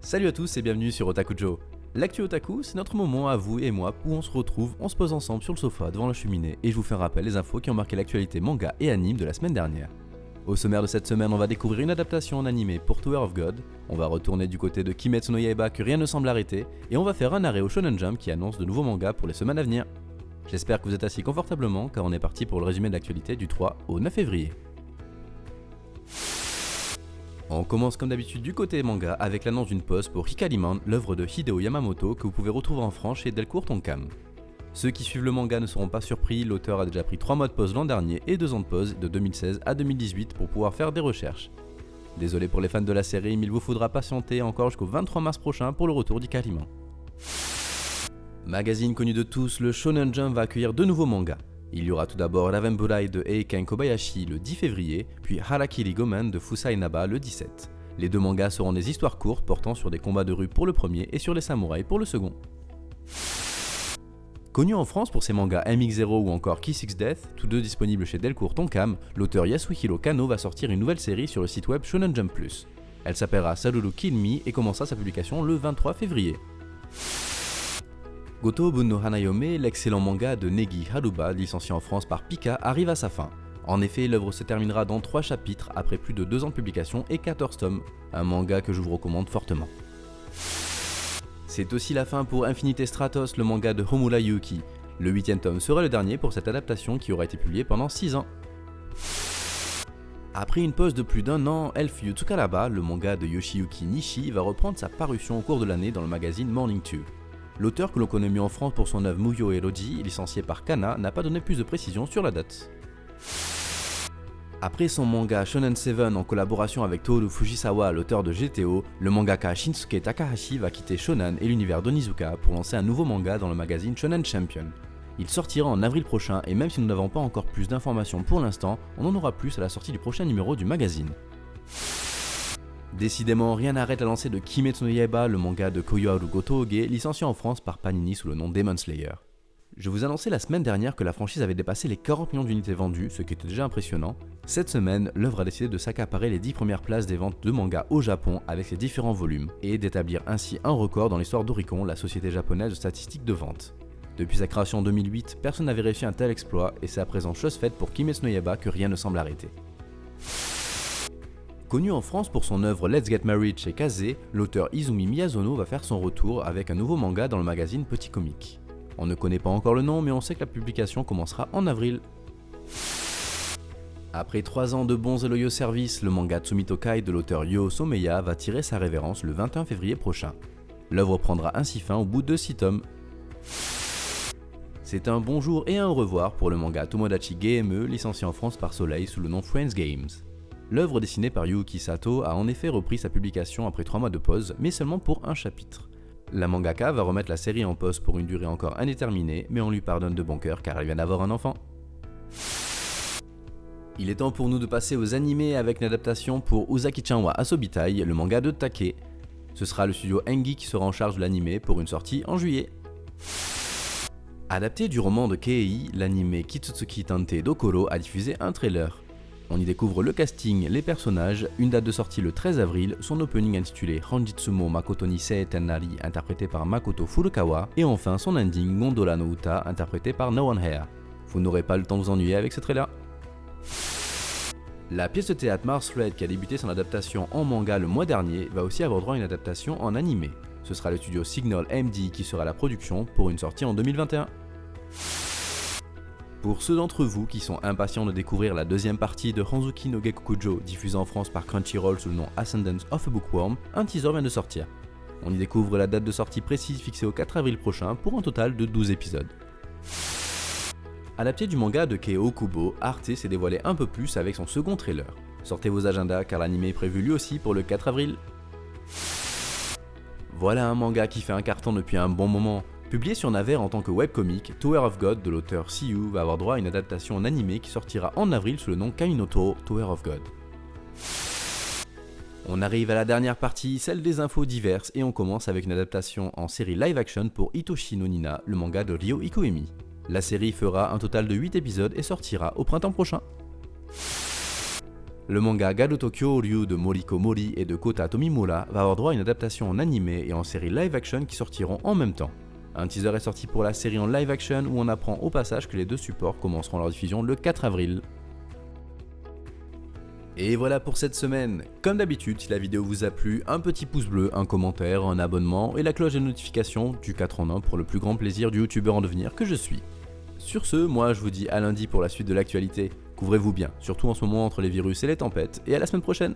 Salut à tous et bienvenue sur Otakujo. L'actu Otaku, c'est notre moment à vous et moi où on se retrouve, on se pose ensemble sur le sofa devant la cheminée et je vous fais un rappel des infos qui ont marqué l'actualité manga et anime de la semaine dernière. Au sommaire de cette semaine, on va découvrir une adaptation en animé pour Tower of God, on va retourner du côté de Kimetsu no Yaiba que rien ne semble arrêter et on va faire un arrêt au Shonen Jump qui annonce de nouveaux mangas pour les semaines à venir. J'espère que vous êtes assis confortablement car on est parti pour le résumé de l'actualité du 3 au 9 février. On commence comme d'habitude du côté manga avec l'annonce d'une pause pour Hikariman, l'œuvre de Hideo Yamamoto que vous pouvez retrouver en France chez Delcourt Tonkam. Ceux qui suivent le manga ne seront pas surpris, l'auteur a déjà pris 3 mois de pause l'an dernier et 2 ans de pause de 2016 à 2018 pour pouvoir faire des recherches. Désolé pour les fans de la série, mais il vous faudra patienter encore jusqu'au 23 mars prochain pour le retour d'Hikariman. Magazine connu de tous, le Shonen Jump va accueillir 2 nouveaux mangas. Il y aura tout d'abord Ravenburai de Eiken Kobayashi le 10 février, puis Harakiri Gomen de Fusai Naba le 17. Les 2 mangas seront des histoires courtes portant sur des combats de rue pour le premier et sur les samouraïs pour le second. Connu en France pour ses mangas MX0 ou encore Kiss X Death, tous deux disponibles chez Delcourt Tonkam, l'auteur Yasuhiro Kano va sortir une nouvelle série sur le site web Shonen Jump Plus. Elle s'appellera Saruru Kill Me et commencera sa publication le 23 février. Goto Bun no Hanayome, l'excellent manga de Negi Haruba, licencié en France par Pika, arrive à sa fin. En effet, l'œuvre se terminera dans 3 chapitres après plus de 2 ans de publication et 14 tomes, un manga que je vous recommande fortement. C'est aussi la fin pour Infinite Stratos, le manga de Homura Yuki. Le 8ème tome sera le dernier pour cette adaptation qui aura été publiée pendant 6 ans. Après une pause de plus d'1 an, Elf Tsukaraba, le manga de Yoshiyuki Nishi, va reprendre sa parution au cours de l'année dans le magazine Morning 2. L'auteur que l'on connaît mieux en France pour son œuvre Muyo Eroji, licencié par Kana, n'a pas donné plus de précisions sur la date. Après son manga Shonen 7 en collaboration avec Toru Fujisawa, l'auteur de GTO, le mangaka Shinsuke Takahashi va quitter Shonen et l'univers d'Onizuka pour lancer un nouveau manga dans le magazine Shonen Champion. Il sortira en avril prochain et même si nous n'avons pas encore plus d'informations pour l'instant, on en aura plus à la sortie du prochain numéro du magazine. Décidément, rien n'arrête la lancée de Kimetsu no Yaiba, le manga de Koyoharu Gotouge, licencié en France par Panini sous le nom Demon Slayer. Je vous annonçais la semaine dernière que la franchise avait dépassé les 40 millions d'unités vendues, ce qui était déjà impressionnant. Cette semaine, l'œuvre a décidé de s'accaparer les 10 premières places des ventes de manga au Japon avec ses différents volumes, et d'établir ainsi un record dans l'histoire d'Oricon, la société japonaise de statistiques de vente. Depuis sa création en 2008, personne n'avait réussi un tel exploit, et c'est à présent chose faite pour Kimetsu no Yaiba que rien ne semble arrêter. Connu en France pour son œuvre Let's Get Married chez Kaze, l'auteur Izumi Miyazono va faire son retour avec un nouveau manga dans le magazine Petit Comique. On ne connaît pas encore le nom, mais on sait que la publication commencera en avril. Après 3 ans de bons et loyaux services, le manga Tsumitokai de l'auteur Yo Someya va tirer sa révérence le 21 février prochain. L'œuvre prendra ainsi fin au bout de 6 tomes. C'est un bonjour et un au revoir pour le manga Tomodachi Game, licencié en France par Soleil sous le nom Friends Games. L'œuvre dessinée par Yuuki Sato a en effet repris sa publication après 3 mois de pause, mais seulement pour un chapitre. La mangaka va remettre la série en pause pour une durée encore indéterminée, mais on lui pardonne de bon cœur car elle vient d'avoir un enfant. Il est temps pour nous de passer aux animés avec une adaptation pour Uzaki-chan wa Asobitai, le manga de Take. Ce sera le studio Engi qui sera en charge de l'animé pour une sortie en juillet. Adapté du roman de Kei, l'animé Kitsutsuki Tante Dokoro a diffusé un trailer. On y découvre le casting, les personnages, une date de sortie le 13 avril, son opening intitulé Hanjitsumo Makoto ni Seitenari interprété par Makoto Furukawa, et enfin son ending Gondola no Uta interprété par No One Here. Vous n'aurez pas le temps de vous ennuyer avec ce trailer. La pièce de théâtre Mars Red qui a débuté son adaptation en manga le mois dernier va aussi avoir droit à une adaptation en animé. Ce sera le studio Signal MD qui sera la production pour une sortie en 2021. Pour ceux d'entre vous qui sont impatients de découvrir la deuxième partie de Hanzuki no Gekkokujo diffusée en France par Crunchyroll sous le nom Ascendance of a Bookworm, un teaser vient de sortir. On y découvre la date de sortie précise fixée au 4 avril prochain pour un total de 12 épisodes. Adapté du manga de Kei Okubo, Arte s'est dévoilé un peu plus avec son second trailer. Sortez vos agendas car l'anime est prévu lui aussi pour le 4 avril. Voilà un manga qui fait un carton depuis un bon moment. Publié sur Naver en tant que webcomic, Tower of God de l'auteur Siyu va avoir droit à une adaptation en animé qui sortira en avril sous le nom Kaminoto Tower of God. On arrive à la dernière partie, celle des infos diverses, et on commence avec une adaptation en série live action pour Itoshi no Nina, le manga de Ryo Ikoemi. La série fera un total de 8 épisodes et sortira au printemps prochain. Le manga Garuto Kyoryu de Moriko Mori et de Kota Tomimura va avoir droit à une adaptation en animé et en série live action qui sortiront en même temps. Un teaser est sorti pour la série en live action où on apprend au passage que les deux supports commenceront leur diffusion le 4 avril. Et voilà pour cette semaine. Comme d'habitude, si la vidéo vous a plu, un petit pouce bleu, un commentaire, un abonnement et la cloche de notification du 4 en 1 pour le plus grand plaisir du youtubeur en devenir que je suis. Sur ce, moi je vous dis à lundi pour la suite de l'actualité. Couvrez-vous bien, surtout en ce moment entre les virus et les tempêtes, et à la semaine prochaine.